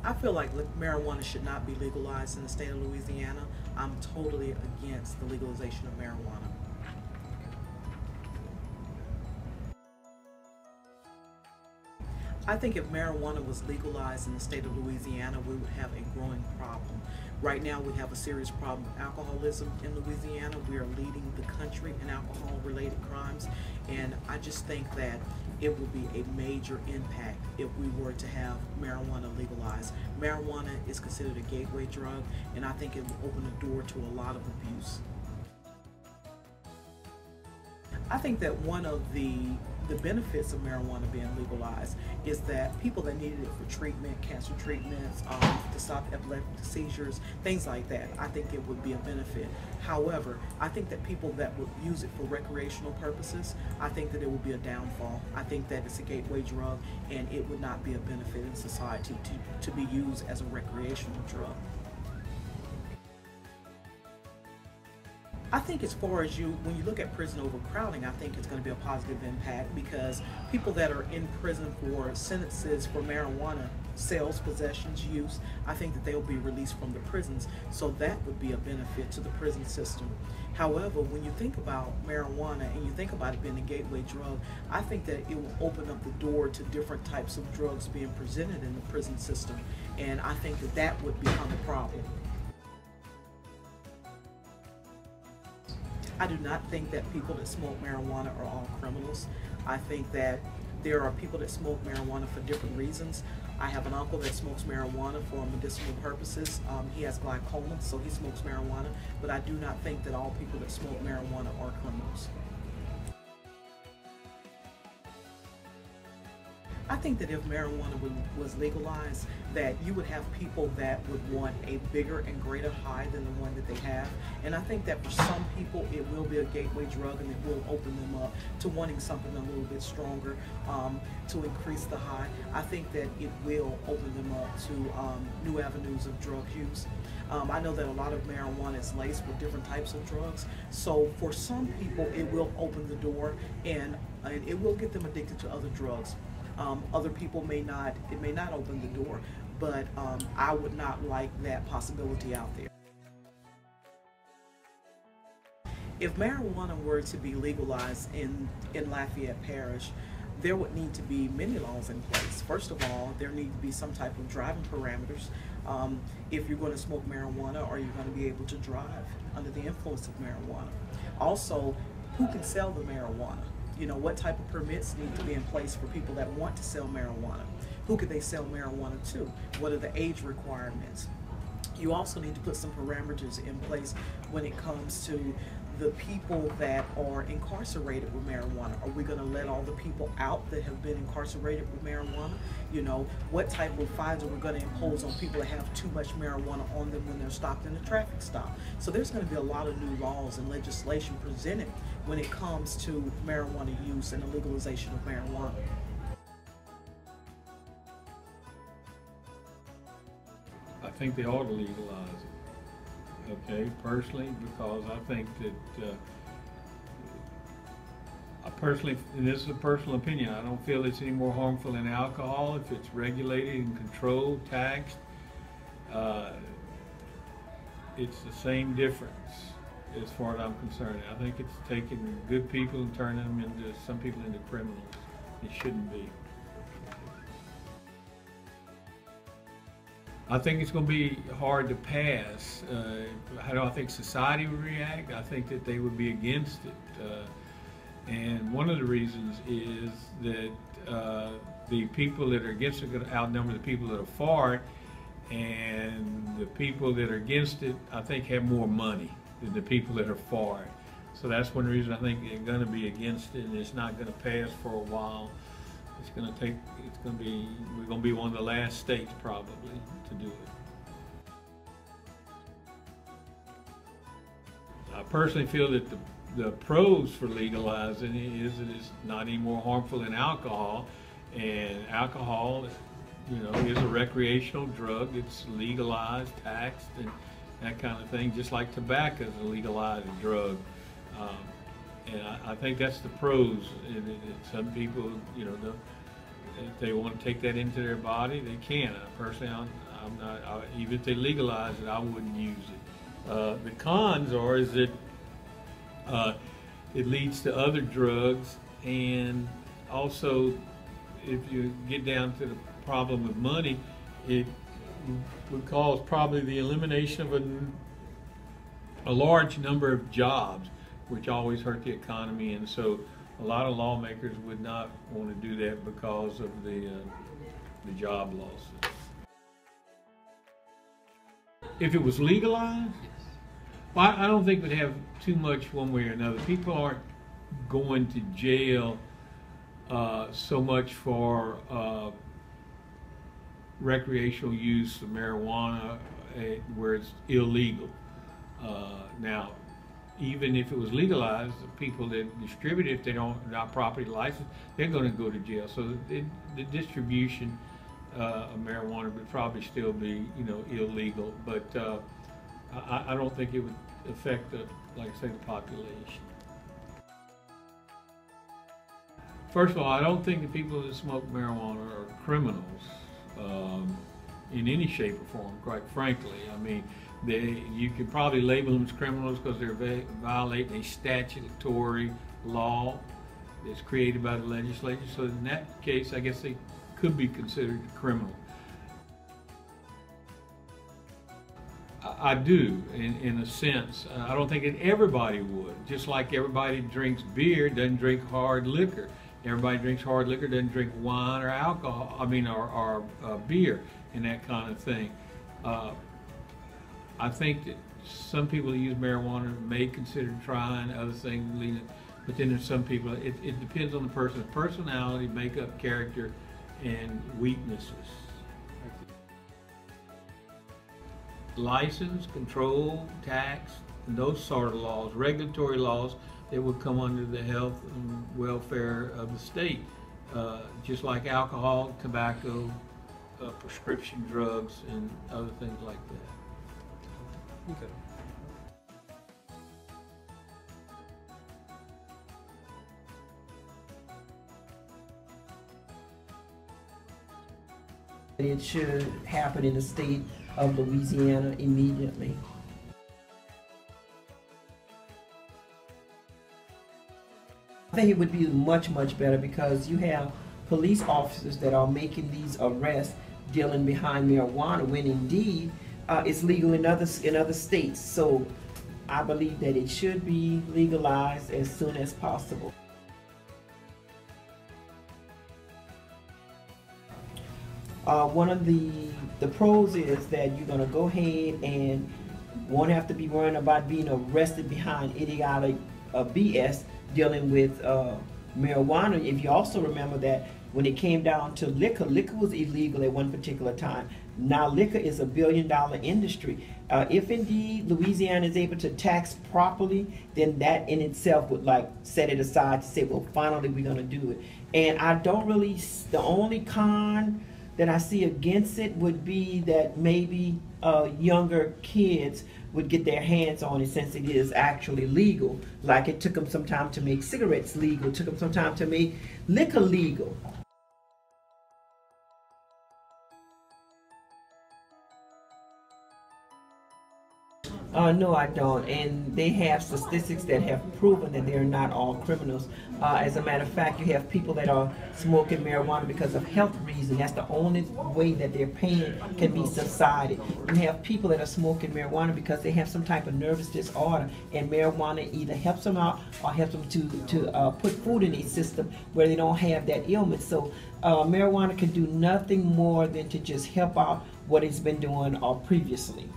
I feel like marijuana should not be legalized in the state of Louisiana. I'm totally against the legalization of marijuana. I think if marijuana was legalized in the state of Louisiana, we would have a growing problem. Right now, we have a serious problem with alcoholism in Louisiana. We are leading the country in alcohol-related crimes, and I just think that it would be a major impact if we were to have marijuana legalized. Marijuana is considered a gateway drug, and I think it will open the door to a lot of abuse. I think that one of the benefits of marijuana being legalized is that people that needed it for treatment, cancer treatments, to stop epileptic seizures, things like that, I think it would be a benefit. However, I think that people that would use it for recreational purposes, I think that it would be a downfall. I think that it's a gateway drug and it would not be a benefit in society to be used as a recreational drug. I think as far as when you look at prison overcrowding, I think it's going to be a positive impact because people that are in prison for sentences for marijuana sales, possessions, use, I think that they'll be released from the prisons, so that would be a benefit to the prison system. However, when you think about marijuana and you think about it being a gateway drug, I think that it will open up the door to different types of drugs being presented in the prison system, and I think that that would become a problem. I do not think that people that smoke marijuana are all criminals. I think that there are people that smoke marijuana for different reasons. I have an uncle that smokes marijuana for medicinal purposes. He has glaucoma, so he smokes marijuana, but I do not think that all people that smoke marijuana are criminals. I think that if marijuana was legalized, that you would have people that would want a bigger and greater high than the one that they have. And I think that for some people, it will be a gateway drug and it will open them up to wanting something a little bit stronger to increase the high. I think that it will open them up to new avenues of drug use. I know that a lot of marijuana is laced with different types of drugs. So for some people, it will open the door and it will get them addicted to other drugs. Other people may not open the door, but I would not like that possibility out there. If marijuana were to be legalized in Lafayette Parish, there would need to be many laws in place. First of all, there need to be some type of driving parameters. If you're going to smoke marijuana, are you going to be able to drive under the influence of marijuana? Also, who can sell the marijuana? You know, what type of permits need to be in place for people that want to sell marijuana? Who could they sell marijuana to? What are the age requirements? You also need to put some parameters in place when it comes to the people that are incarcerated with marijuana. Are we going to let all the people out that have been incarcerated with marijuana? You know, what type of fines are we going to impose on people that have too much marijuana on them when they're stopped in a traffic stop? So there's going to be a lot of new laws and legislation presented when it comes to marijuana use and the legalization of marijuana. I think they ought to legalize it, okay, personally, because I think that, I personally, and this is a personal opinion, I don't feel it's any more harmful than alcohol if it's regulated and controlled, taxed. It's the same difference as far as I'm concerned. I think it's taking good people and turning them into, some people into criminals. It shouldn't be. I think it's going to be hard to pass. How do I think society would react? I think that they would be against it. And one of the reasons is that the people that are against it are going to outnumber the people that are for it, and the people that are against it, I think, have more money than the people that are for it. So that's one reason I think they're going to be against it, and it's not going to pass for a while. It's going to take, we're going to be one of the last states probably to do it. I personally feel that the pros for legalizing it is that it's not any more harmful than alcohol, and alcohol, you know, is a recreational drug. It's legalized, taxed, and that kind of thing, just like tobacco is a legalized drug. And I think that's the pros. Some people, you know, if they want to take that into their body, they can. Personally, Even if they legalize it, I wouldn't use it. The cons are is that it leads to other drugs, and also if you get down to the problem of money, it would cause probably the elimination of a large number of jobs, which always hurt the economy, and so a lot of lawmakers would not want to do that because of the job losses. If it was legalized, well, I don't think we'd have too much one way or another. People aren't going to jail so much for recreational use of marijuana where it's illegal. Now, even if it was legalized, the people that distribute it, if they don't not properly licensed, they're going to go to jail. So the distribution of marijuana would probably still be, illegal. But I don't think it would affect like I say, the population. First of all, I don't think the people that smoke marijuana are criminals in any shape or form, quite frankly. I mean, you could probably label them as criminals because they're violating a statutory law that's created by the legislature. So in that case, I guess they could be considered criminal. I do, in a sense. I don't think that everybody would. Just like everybody drinks beer doesn't drink hard liquor. Everybody drinks hard liquor doesn't drink wine or alcohol. I mean, or beer and that kind of thing. I think that some people that use marijuana may consider trying other things, but then there's some people, it depends on the person's personality, makeup, character, and weaknesses. License, control, tax, and those sort of laws, regulatory laws that would come under the health and welfare of the state, just like alcohol, tobacco, prescription drugs, and other things like that. Okay. It should happen in the state of Louisiana immediately. I think it would be much, much better because you have police officers that are making these arrests dealing behind marijuana when indeed it's legal in other states. So I believe that it should be legalized as soon as possible. One of the pros is that you're going to go ahead and won't have to be worrying about being arrested behind idiotic BS dealing with marijuana. If you also remember that when it came down to liquor, liquor was illegal at one particular time. Now liquor is a billion-dollar industry. If indeed Louisiana is able to tax properly, then that in itself would set it aside to say, well, finally we're going to do it. And I don't really, the only con that I see against it would be that maybe younger kids would get their hands on it since it is actually legal. Like it took them some time to make cigarettes legal, it took them some time to make liquor legal. No, I don't. And they have statistics that have proven that they're not all criminals. As a matter of fact, you have people that are smoking marijuana because of health reasons. That's the only way that their pain can be subsided. You have people that are smoking marijuana because they have some type of nervous disorder, and marijuana either helps them out or helps them to put food in their system where they don't have that ailment. So marijuana can do nothing more than to just help out what it's been doing previously.